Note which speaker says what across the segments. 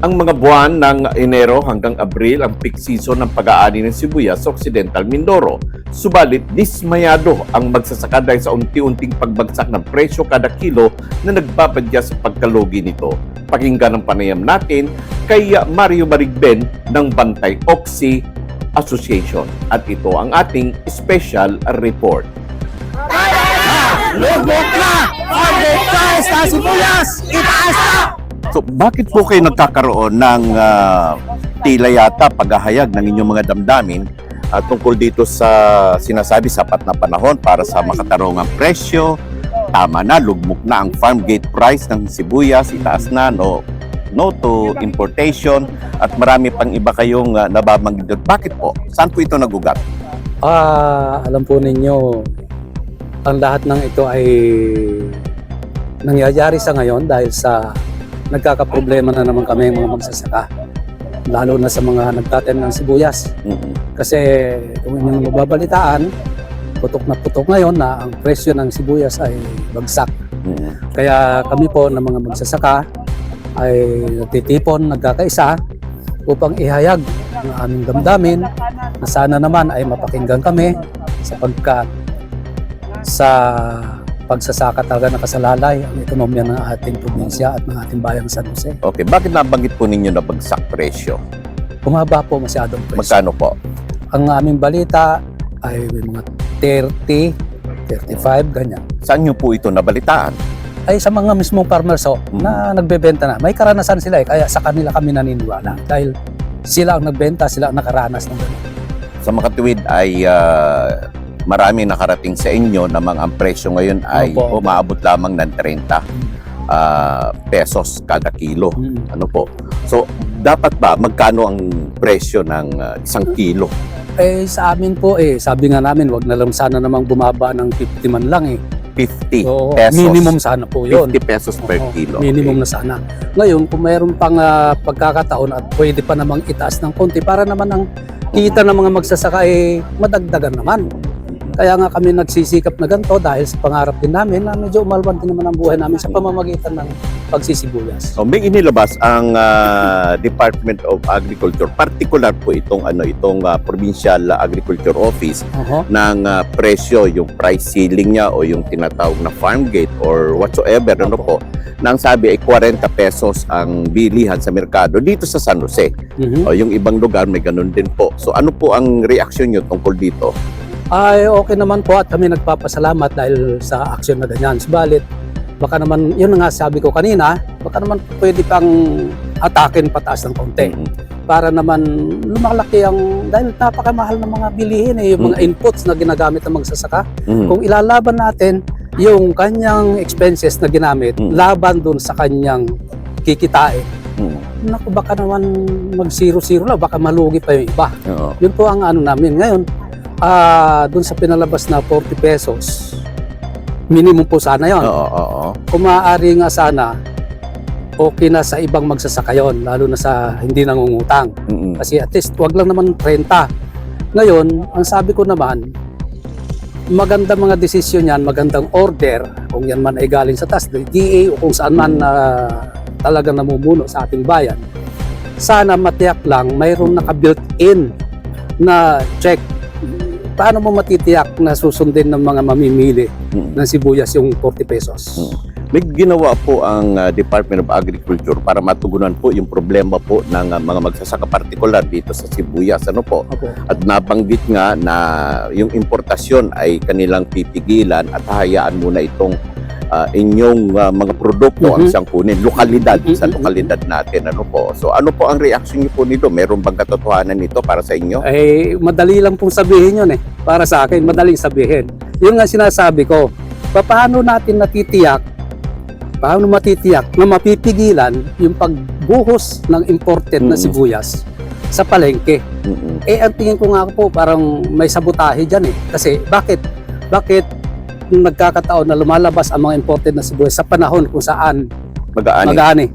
Speaker 1: Ang mga buwan ng Enero hanggang Abril ang peak season ng pag-aani ng sibuyas sa Occidental Mindoro. Subalit, dismayado ang magsasaka dahil sa unti-unting pagbagsak ng presyo kada kilo na nagbabadya sa pagkalugi nito. Pakinggan ang panayam natin kay Mario Marigben ng Bantay Oxy Association. At ito ang ating special report.
Speaker 2: Lubog na! Pag-itaas na sibuyas! Itaas na!
Speaker 1: So, bakit po kayo nagkakaroon ng tila yata paghahayag ng inyong mga damdamin tungkol dito sa sinasabi sapat na panahon para sa makatarungang presyo? Tama na, lugmok na ang farm gate price ng sibuyas, itaas na, no to importation, at marami pang iba kayong nababanggit. Bakit po? Saan po ito nagugat?
Speaker 2: Alam po ninyo, ang lahat ng ito ay nangyayari sa ngayon dahil sa nagkakaproblema na naman kami mga magsasaka. Lalo na sa mga nagtatem ng sibuyas. Kasi kung inyong mababalitaan, putok ngayon na ang presyo ng sibuyas ay bagsak. Kaya kami po ng mga magsasaka ay nagtitipon, nagkakaisa upang ihayag ang aming damdamin na sana naman ay mapakinggan kami sapagkat sa pagsasaka talaga nakasalalay ang ekonomiya ng ating probinsya at ng ating bayang San Jose.
Speaker 1: Okay, bakit nabanggit po ninyo na bagsak presyo?
Speaker 2: Bumaba po masyadong presyo.
Speaker 1: Magkano po?
Speaker 2: Ang aming balita ay may mga 30, 35, ganyan.
Speaker 1: Saan nyo po ito nabalitaan?
Speaker 2: Ay sa mga mismong farmers na nagbebenta na. May karanasan sila kaya sa kanila kami naniniwala. Dahil sila ang nagbenta, sila ang nakaranas ng ganyan.
Speaker 1: Sa makatuwid ay marami nakarating sa inyo na ang presyo ngayon ay umaabot lamang ng 30 pesos kada kilo. Ano po? So, dapat ba magkano ang presyo ng isang kilo?
Speaker 2: Sa amin po sabi nga namin wag na lang sana namang bumaba ng 50 man lang
Speaker 1: 50 pesos.
Speaker 2: Minimum sana po yun.
Speaker 1: 50 pesos per kilo.
Speaker 2: Minimum na sana. Ngayon, kung mayroon pang pagkakataon at pwede pa namang itaas ng konti para naman ang kita ng mga magsasaka madagdagan naman. Kaya nga kami nagsisikap na ganito dahil sa pangarap din namin na medyo umalwan din naman ang buhay namin sa pamamagitan ng pagsisibuyas.
Speaker 1: So, may inilabas ang Department of Agriculture, particular po itong Provincial Agriculture Office ng presyo, yung price ceiling niya o yung tinatawag na farm gate or whatsoever, ano po, nang sabi ay 40 pesos ang bilihan sa merkado dito sa San Jose. O yung ibang lugar may ganun din po. So ano po ang reaksyon niyo tungkol dito?
Speaker 2: Ay okay naman po at kami nagpapasalamat dahil sa aksyon na ganyan. Subalit, baka naman, yun nga sabi ko kanina, baka naman pwede pang atakin pataas ng konti. Para naman lumalaki ang, dahil napakamahal ng mga bilihin yung mga inputs na ginagamit ng magsasaka. Kung ilalaban natin yung kanyang expenses na ginamit, laban dun sa kanyang kikitain. Naku, baka naman mag 0-0 lang, baka malugi pa yung iba. Yun po ang ano namin ngayon. Doon sa pinalabas na 40 pesos, minimum po sana yun. Kung maaari nga sana, okay na sa ibang magsasaka yun, lalo na sa hindi nangungutang. Kasi at least, wag lang naman 30. Ngayon, ang sabi ko naman, magandang mga desisyon yan, magandang order, kung yan man ay galing sa taas, DA o kung saan man talagang namumuno sa ating bayan. Sana matiyak lang, mayroon naka-built-in na check. Paano mo matitiyak na susundin ng mga mamimili ng sibuyas yung 40 pesos?
Speaker 1: May ginawa po ang Department of Agriculture para matugunan po yung problema po ng mga magsasaka partikular dito sa sibuyas. Ano po? At nabanggit nga na yung importasyon ay kanilang pipigilan at hayaan muna itong inyong mga produkto ang siyang kunin. Lokalidad, sa lokalidad natin. Ano po? So ano po ang reaction niyo po nito? Meron bang katotohanan nito para sa inyo?
Speaker 2: Madali lang pong sabihin yun Para sa akin, madaling sabihin. Yun nga sinasabi ko, paano matitiyak na mapipigilan yung pagbuhos ng imported na sibuyas sa palengke? Ang tingin ko nga po, parang may sabotahe dyan Kasi bakit nagkakataon na lumalabas ang mga imported na sibuyas sa panahon kung saan mag-aani?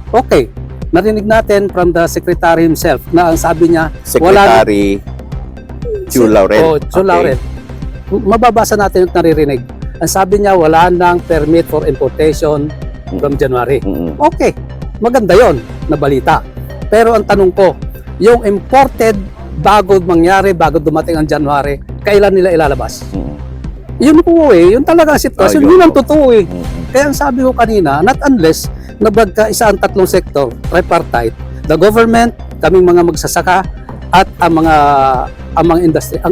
Speaker 2: Okay. Narinig natin from the Secretary himself na ang sabi niya,
Speaker 1: Secretary Chu Laurel.
Speaker 2: Chu Laurel. Mababasa natin at naririnig. Ang sabi niya, wala nang permit for importation from January. Okay. maganda yon na balita. Pero ang tanong ko, yung imported bago mangyari, bago dumating ang January, kailan nila ilalabas? Yun po yun talaga ang sitwasyon, yun ang totoo Kaya ang sabi ko kanina, not unless na isa ang tatlong sektor, tripartite, the government, kaming mga magsasaka, at ang mga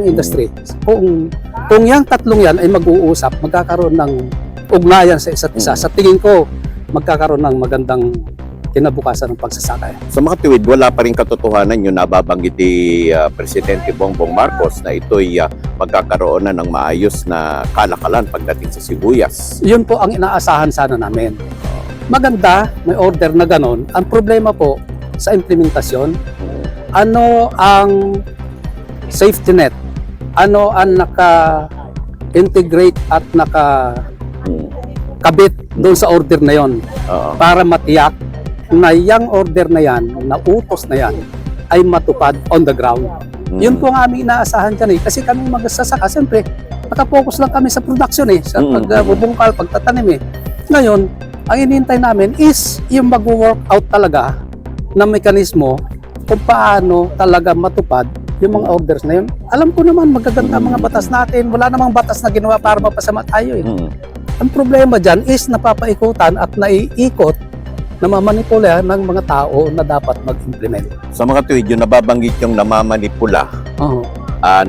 Speaker 2: industry. Kung yung tatlong yan ay mag-uusap, magkakaroon ng ugnayan sa isa't isa. Sa tingin ko, magkakaroon ng magandang kinabukasan ng pagsasaka.
Speaker 1: Sa mga tuwid, wala pa rin katotohanan yung nababanggit ni Presidente Bongbong Marcos na ito'y magkakaroon na ng maayos na kalakalan pagdating sa sibuyas.
Speaker 2: Yun po ang inaasahan sana namin. Maganda, may order na ganon. Ang problema po sa implementasyon, ano ang safety net? Ano ang naka-integrate at naka-kabit doon sa order na yon para matiyak na yung order na yan, na utos na yan, ay matupad on the ground. Yun po ang aming inaasahan dyan Kasi kami magsasaka, siyempre, nakapokus lang kami sa production sa pagbubungkal, pagtatanim Ngayon, ang inintay namin is yung mag-work out talaga na mekanismo kung paano talaga matupad yung mga orders na yun. Alam ko naman, magaganda mga batas natin. Wala namang batas na ginawa para mapasama tayo Ang problema dyan is napapaikutan at naiikot na mamanipula ng mga tao na dapat mag-implement.
Speaker 1: Sa mga tuwid, yung nababanggit yung namamanipula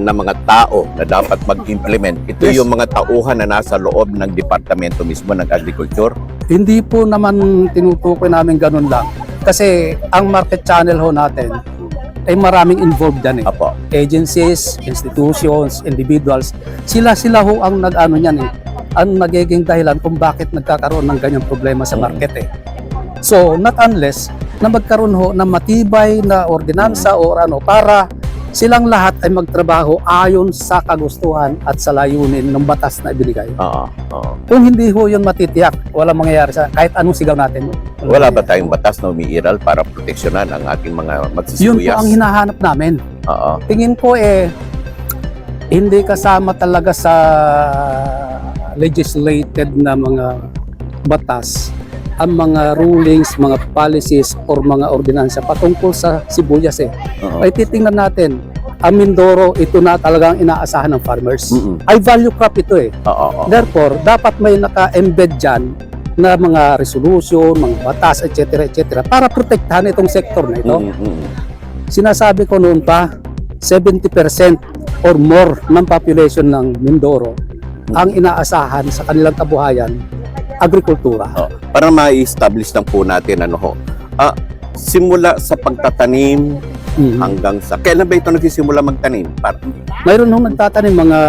Speaker 1: na mga tao na dapat mag-implement, ito yung mga tauhan na nasa loob ng departamento mismo ng agriculture.
Speaker 2: Hindi po naman tinutukoy namin ganun lang. Kasi ang market channel ho natin ay maraming involved dyan
Speaker 1: Apo.
Speaker 2: Agencies, institutions, individuals. Sila ho ang nag-ano niyan ang nagiging dahilan kung bakit nagkakaroon ng ganyang problema sa market So, not unless na magkaroon ho ng matibay na ordinansa o para silang lahat ay magtrabaho ayon sa kagustuhan at sa layunin ng batas na ibinigay. Kung hindi ho yun matitiyak, walang mangyayari sa kahit anong sigaw natin.
Speaker 1: Wala ba tayong batas na umiiral para proteksyonan ang ating mga magsisibuyas?
Speaker 2: Yun po ang hinahanap namin. Tingin ko hindi kasama talaga sa legislated na mga batas ang mga rulings, mga policies, or mga ordinansa patungkol sa sibuyas Ay titingnan natin, ang Mindoro, ito na talagang inaasahan ng farmers. Ay value crop ito Therefore, dapat may naka-embed dyan na mga resolution, mga batas, etc. para protektahan itong sektor na ito. Sinasabi ko noon pa, 70% or more ng population ng Mindoro ang inaasahan sa kanilang kabuhayan agrikultura.
Speaker 1: Para ma-establish lang po natin simula sa pagtatanim hanggang sa kailan ba ito nagsisimula magtanim?
Speaker 2: Mayroon nung nagtatanim mga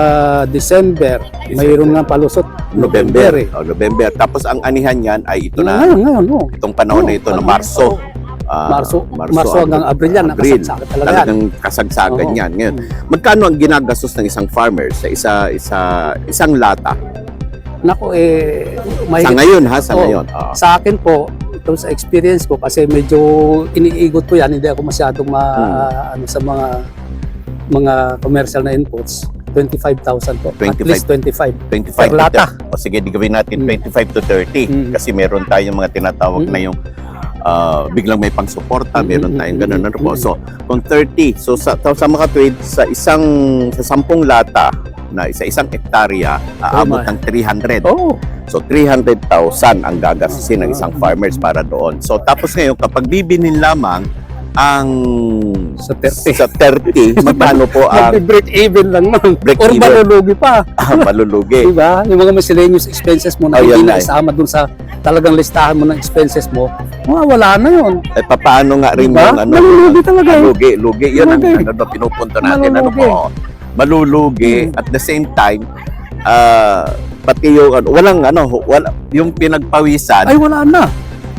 Speaker 2: December, mayroon nga palusot
Speaker 1: November. November. Tapos ang anihan niyan ay ito na.
Speaker 2: Ngayon.
Speaker 1: Itong panahon na ito na Marso.
Speaker 2: Marso hanggang Abril yan, nakasagsagan talaga yan.
Speaker 1: Talagang kasagsagan yan. Ngayon, magkano ang ginagastos ng isang farmer sa isang lata?
Speaker 2: Nako
Speaker 1: Sa ngayon ngayon.
Speaker 2: Sa akin po, ito sa experience ko kasi medyo iniigot ko yan, hindi ako masyadong sa mga commercial na inputs. 25,000 po.
Speaker 1: 25.
Speaker 2: At least 25.
Speaker 1: 25
Speaker 2: per lata.
Speaker 1: O sige, di gawin natin 25 to 30 kasi meron tayong mga tinatawag na yung biglang may pangsuporta, meron tayong ganun. So, kung 30, so sa mga trade, sa 10 lata, na isang hektarya, aabot ng 300. So 300,000 ang gagastusin ng isang farmers para doon. So tapos ngayon, kapag bibinin lamang ang
Speaker 2: sa 30,
Speaker 1: sa 30 magkano po ang
Speaker 2: break even lang nun. Or
Speaker 1: even.
Speaker 2: malulugi pa.
Speaker 1: Malulugi.
Speaker 2: Diba? Yung mga miscellaneous expenses mo na hindi na isama dun sa talagang listahan mo ng expenses mo, wala na yun.
Speaker 1: Paano nga rin
Speaker 2: diba?
Speaker 1: yung
Speaker 2: malulugi talaga.
Speaker 1: Lugi. Yun ang pinupunto natin. Malulugi at the same time pati yung yung pinagpawisan
Speaker 2: ay wala na.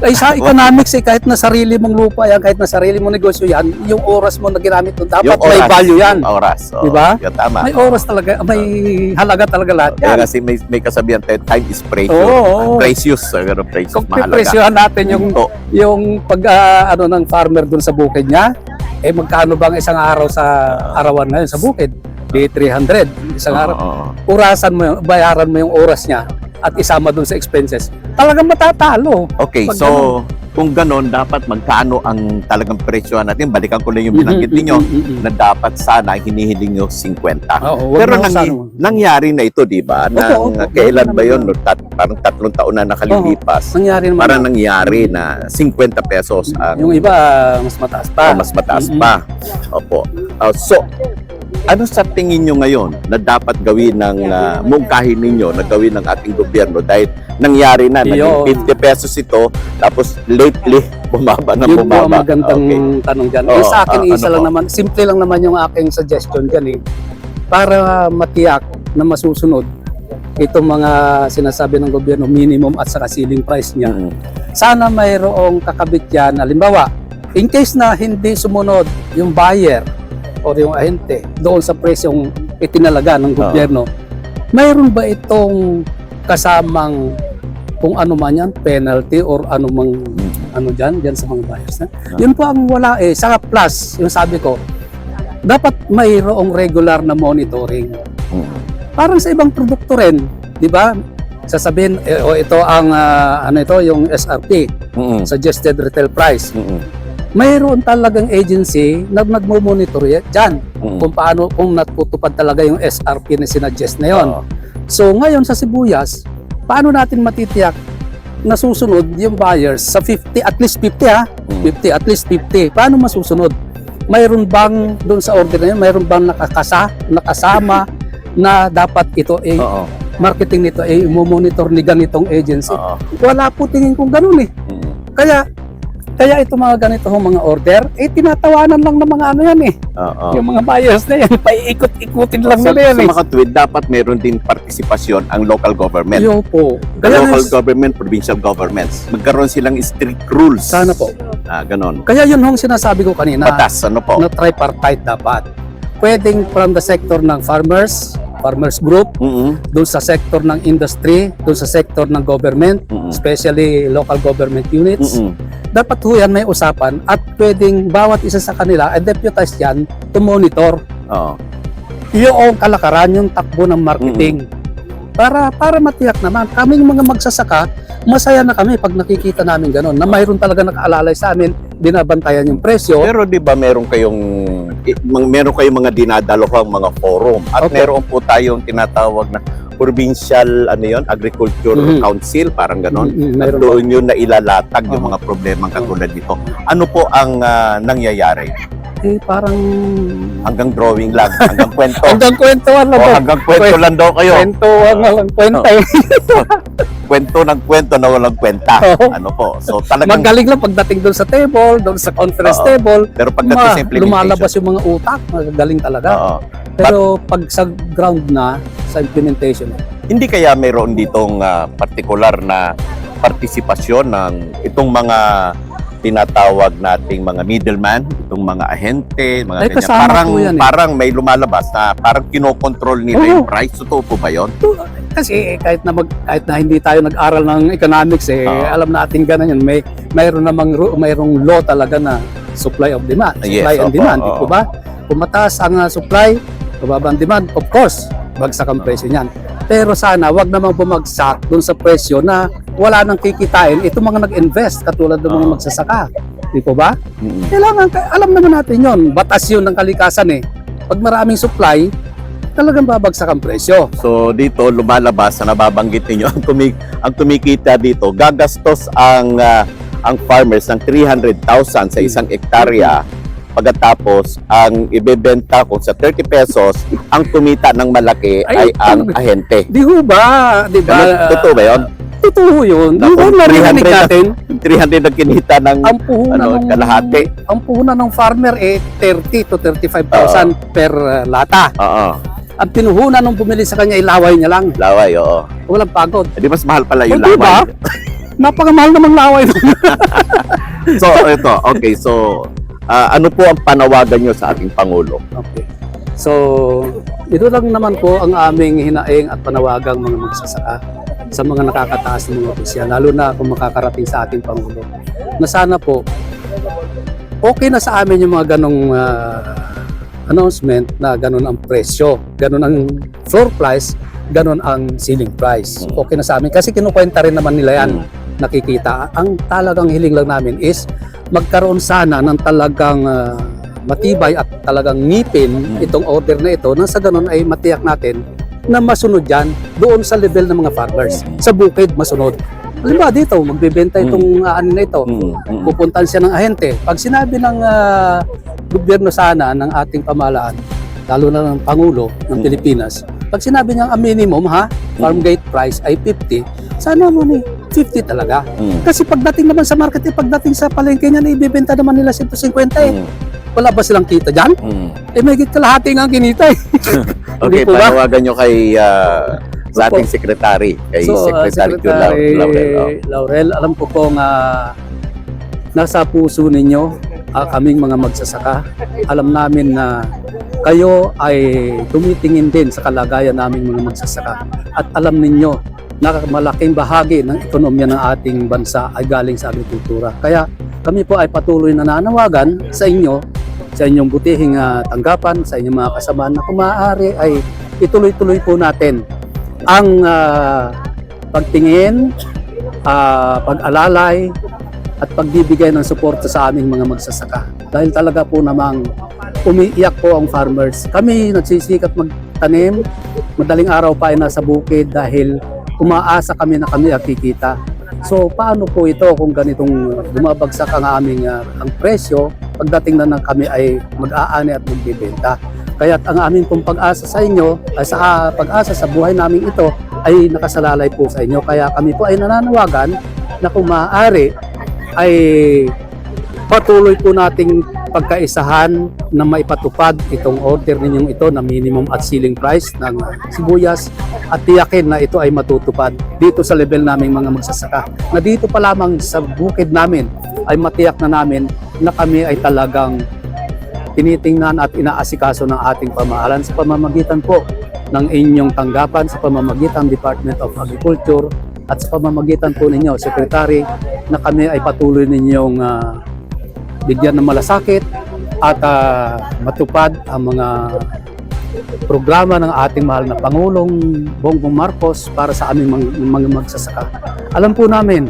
Speaker 2: Ay sa economics kahit na sarili mong lupa yan, kahit na sarili mong negosyo yan, yung oras mo na ginamit doon dapat may value yan.
Speaker 1: Oras.
Speaker 2: Di ba?
Speaker 1: Tama.
Speaker 2: May oras talaga, may halaga talaga lahat yan.
Speaker 1: Kaya kasi may kasabihan tayo, time is precious. Precious. Precious.
Speaker 2: Kung
Speaker 1: mahalaga.
Speaker 2: pipresyohan natin yung pag ng farmer doon sa bukid niya, magkano bang isang araw sa arawan na yun sa bukid? Di 300 isang araw. Urasan mo bayaran mo yung oras niya at isama doon sa expenses. Talagang matatalo.
Speaker 1: Okay, so kung ganon, dapat magkano ang talagang presyo natin. Balikan ko na yung binanggit ninyo na dapat sana hinihiling nyo 50.
Speaker 2: Oo, wag
Speaker 1: Pero
Speaker 2: na sa ano.
Speaker 1: nangyari na ito, di ba?
Speaker 2: Opo,
Speaker 1: Kailan ba
Speaker 2: naman
Speaker 1: yun? No? Parang 3 taon na nakalilipas.
Speaker 2: Nangyari naman.
Speaker 1: Parang nangyari na 50 pesos ang
Speaker 2: Yung iba, mas mataas pa.
Speaker 1: mas mataas pa. Opo. So, ano sa tingin nyo ngayon na dapat gawin ng mungkahin ninyo na gawin ng ating gobyerno dahil nangyari na, naging 50 pesos ito, tapos lately, bumaba na
Speaker 2: Yun po ang
Speaker 1: bumaba.
Speaker 2: magandang
Speaker 1: Okay.
Speaker 2: tanong dyan.
Speaker 1: Oo,
Speaker 2: Sa akin, isa
Speaker 1: ano
Speaker 2: lang
Speaker 1: po?
Speaker 2: naman, simple lang naman yung aking suggestion dyan para matiyak na masusunod itong mga sinasabi ng gobyerno, minimum at saka ceiling price niya.
Speaker 1: Mm.
Speaker 2: Sana mayroong kakabit yan. Halimbawa, in case na hindi sumunod yung buyer o yung ahente doon sa presyong itinalaga ng gobyerno, mayroon ba itong kasamang kung ano man yan, penalty or ano mang ano dyan sa mga buyers na? Yun po ang wala Saka plus, yung sabi ko, dapat mayroong regular na monitoring. Parang sa ibang produkto rin, di ba? Sasabihin, ito ang yung SRP, Suggested Retail Price. Mayroon talagang agency na nagmo-monitor dyan kung paano, kung natutupad talaga yung SRP na sinuggest na yon. So ngayon sa sibuyas, paano natin matitiyak na susunod yung buyers sa 50, at least 50 50, at least 50. Paano masusunod? Mayroon bang doon sa order na yun, mayroon bang nakasama na dapat ito marketing nito ay monitor ni ganitong agency? Wala po tingin kong ganun Kaya ito mga ganito mga order, tinatawanan lang ng mga ano yan Yung mga buyers na yan, paiikot-ikutin lang nila yan
Speaker 1: Sa mga tweet, dapat meron din partisipasyon ang local government.
Speaker 2: Yo po.
Speaker 1: Local government, provincial governments. Magkaroon silang strict rules.
Speaker 2: Sana po.
Speaker 1: Ganon.
Speaker 2: Kaya yun yung sinasabi ko kanina.
Speaker 1: Batas, ano po?
Speaker 2: Na tripartite dapat. Pwedeng from the sector ng farmers group, doon sa sector ng industry, doon sa sector ng government, especially local government units. Dapat ho yan may usapan at pwedeng bawat isa sa kanila ay deputize yan to monitor yung kalakaran, yung takbo ng marketing. Para matiyak naman, kaming mga magsasaka, masaya na kami pag nakikita namin gano'n, na mayroon talaga nakaalalay sa amin, binabantayan yung presyo.
Speaker 1: Pero di ba meron kayong mga dinadalohang mga forum at meron po tayong tinatawag na provincial agriculture council, parang ganon. At doon yun na ilalatag yung mga problemang katulad nito. Ano po ang nangyayari?
Speaker 2: Parang
Speaker 1: hanggang drawing lang, hanggang kwento.
Speaker 2: hanggang kwentuhan lang po.
Speaker 1: Hanggang kwento lang daw kayo.
Speaker 2: Kwentuhan na lang, kwenta
Speaker 1: Kwento ng kwento na walang kwenta. Ano po? So talagang
Speaker 2: magaling lang pagdating doon sa table, doon sa conference table.
Speaker 1: Pero pagdating sa implementation,
Speaker 2: lumalabas yung mga utak, magaling talaga. Pero pag sa ground na, sa implementation,
Speaker 1: hindi kaya mayroon ditong partikular na partisipasyon ng itong mga tinatawag nating mga middleman, itong mga ahente, mga ganyan.
Speaker 2: Kasama po yan
Speaker 1: parang may lumalabas na parang kinokontrol nila yung price. Totoo po ba yun?
Speaker 2: Kasi kahit na hindi tayo nag-aral ng economics alam natin ganun yun. Mayroong law talaga na supply of demand, supply and demand, di po ba? Kung mataas ang supply, bababa ang demand, of course, bagsak ang presyo niyan. Pero sana wag namang bumagsak doon sa presyo na wala nang kikitain itong mga nag-invest katulad ng mga magsasaka. Di po ba? Kailangan, alam naman natin yon, batas yun ng kalikasan Pag maraming supply, talagang babagsak ang presyo.
Speaker 1: So dito lumalabas na nababanggit niyo ang kumikita dito, gagastos ang farmers ng 300,000 sa isang ektarya. Pagkatapos, ang ibebenta ko sa 30 pesos, ang kumita ng malaki ay ang ahente.
Speaker 2: Di ho ba? Di ba?
Speaker 1: Totoo ba yun?
Speaker 2: Totoo yun. Di ba narinig natin?
Speaker 1: 300 ang kinita ng
Speaker 2: ang puhunan
Speaker 1: kalahati.
Speaker 2: Ang puhunan ng farmer 30 to 35,000 per lata. Ang pinuhunan ng bumili sa kanya, ilaway niya lang.
Speaker 1: Laway, oo.
Speaker 2: Walang pagod.
Speaker 1: Di mas mahal pala yung
Speaker 2: laway. Diba? Napakamahal namang laway.
Speaker 1: So, ito. Okay, so ano po ang panawagan nyo sa ating Pangulo?
Speaker 2: Okay. So, ito lang naman po ang aming hinaing at panawagang mga magsasaka sa mga nakakataas ng mga opisyal, lalo na kung makakarating sa ating Pangulo. Na sana po, okay na sa amin yung mga ganong announcement na ganon ang presyo, ganon ang floor price, ganon ang ceiling price. Okay na sa amin kasi kinukwenta rin naman nila yan. nakikita. Ang talagang hiling lang namin is magkaroon sana ng talagang matibay at talagang ngipin itong order na ito, nang sa ganun ay matiyak natin na masunod yan doon sa level ng mga farmers. Sa bukid, masunod. Halimbawa dito, magbebenta itong ano na ito, pupuntahan siya ng ahente. Pag sinabi ng gobyerno sana ng ating pamahalaan, lalo na ng Pangulo ng Pilipinas, pag sinabi niyang ang minimum farm gate price ay 50, sana mo ni 50 talaga. Kasi pagdating naman sa market, pagdating sa palengke niya, ibebenta naman nila 150 Wala ba silang kita dyan? May kalahati nga ang kinita
Speaker 1: Okay,
Speaker 2: po ba?
Speaker 1: panawagan nyo kay sa ating secretary, kay Secretary Laurel.
Speaker 2: Laurel, alam ko po nga nasa puso ninyo kaming mga magsasaka. Alam namin na kayo ay tumitingin din sa kalagayan naming mga magsasaka. At alam ninyo na malaking bahagi ng ekonomiya ng ating bansa ay galing sa agrikultura. Kaya kami po ay patuloy na nanawagan sa inyo, sa inyong butihing tanggapan, sa inyong mga kasamahan na kung maaari ay ituloy-tuloy po natin ang pagtingin, pag-alalay at pagbibigay ng suporta sa aming mga magsasaka. Dahil talaga po namang umiiyak po ang farmers. Kami nagsisikap magtanim, madaling araw pa ay nasa bukid dahil umaasa kami na kami ay kikita. So paano po ito kung ganitong bumabagsak ang aming ang presyo pagdating na kami ay mag-aani at magbibenta? Kaya ang aming pong pag-asa sa inyo, sa pag-asa sa buhay namin ito ay nakasalalay po sa inyo. Kaya kami po ay nananawagan na kung maaari ay patuloy po nating pagkaisahan na maipatupad itong order ninyong ito na minimum at ceiling price ng sibuyas at tiyakin na ito ay matutupad dito sa level naming mga magsasaka. Na dito pa lamang sa bukid namin ay matiyak na namin na kami ay talagang tinitingnan at inaasikaso ng ating pamahalaan sa pamamagitan po ng inyong tanggapan, sa pamamagitan Department of Agriculture at sa pamamagitan po ninyo, Secretary, na kami ay patuloy ninyong bigyan ng malasakit at matupad ang mga programa ng ating mahal na Pangulong Bongbong Marcos para sa aming mga magsasaka. Alam po namin,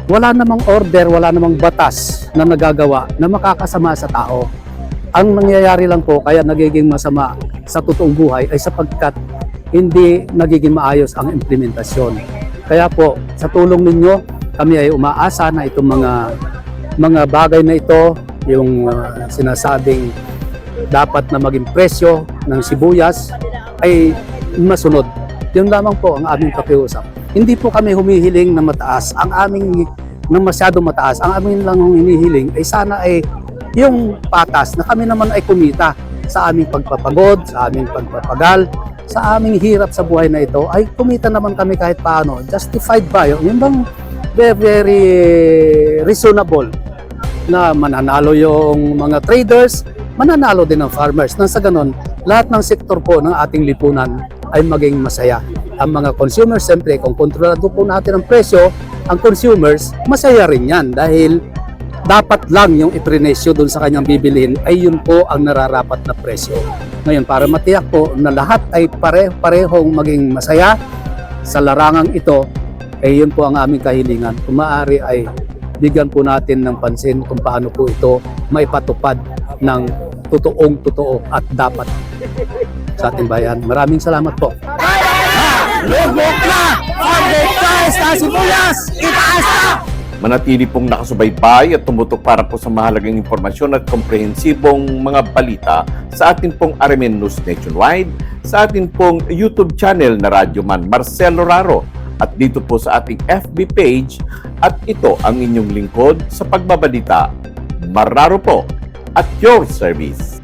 Speaker 2: wala namang order, wala namang batas na nagagawa na makakasama sa tao. Ang nangyayari lang po kaya nagiging masama sa totoong buhay ay sapagkat hindi nagiging maayos ang implementasyon. Kaya po, sa tulong ninyo, kami ay umaasa na itong mga bagay na ito, yung sinasabing dapat na maging presyo ng sibuyas ay masunod. Yun lamang po ang aming pakiusap. Hindi po kami humihiling na mataas. Ang aming nang masyado mataas. Ang aming lang hinihiling ay sana ay yung patas na kami naman ay kumita sa aming pagpapagod, sa aming pagpapagal, sa aming hirap sa buhay na ito, ay kumita naman kami kahit paano. Justified ba yun? Yung bang very reasonable na mananalo yung mga traders, mananalo din ng farmers. Nang sa ganon, lahat ng sektor po ng ating lipunan ay maging masaya. Ang mga consumers, siyempre, kung kontrolado po natin ang presyo, ang consumers, masaya rin yan dahil dapat lang yung iprenesyo doon sa kanyang bibilhin ay yun po ang nararapat na presyo. Ngayon, para matiyak po na lahat ay parehong maging masaya sa larangang ito, ay yun po ang aming kahilingan. Kung maaari ay bigyan po natin ng pansin kung paano po ito maipatupad ng totoong-totoo at dapat sa ating bayan. Maraming salamat po.
Speaker 3: Lugmok na! Farmgate price na sibuyas! Itaas na!
Speaker 1: Manatili pong nakasubaybay at tumutok para po sa mahalagang impormasyon at komprehensibong mga balita sa atin pong RMN News Nationwide, sa atin pong YouTube channel na Radyo Man Marcelo Raro, at dito po sa ating FB page. At ito ang inyong lingkod sa pagbabalita, Marraro po, at your service.